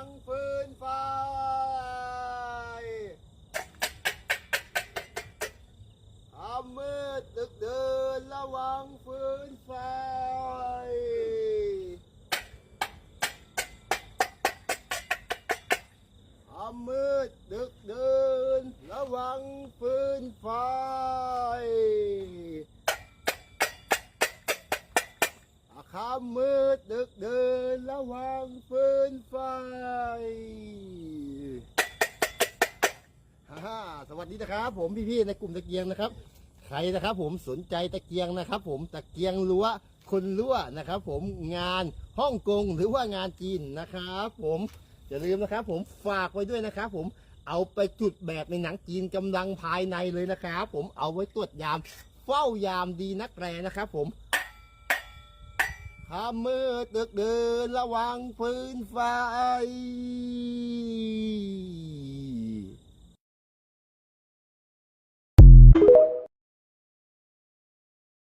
งฟืนไฟมืดดึกเดินระวังฟืนไฟมืดดึกเดินระวังฟืนไฟมืดดึกเดินระวังฟืนไฟสวัสดีนะครับผมพี่ๆในกลุ่มตะเกียงนะครับใครนะครับผมสนใจตะเกียงนะครับผมตะเกียงรั้วคนรั้วนะครับผมงานฮ่องกงหรือว่างานจีนนะครับผมอย่าลืมนะครับผมฝากไว้ด้วยนะครับผมเอาไปจุดแบบในหนังจีนกำลังภายในเลยนะครับผมเอาไว้ตรวจยามเฝ้ายามดีนักแลนะครับผมมืดดึกเดินระวังฟืนไฟ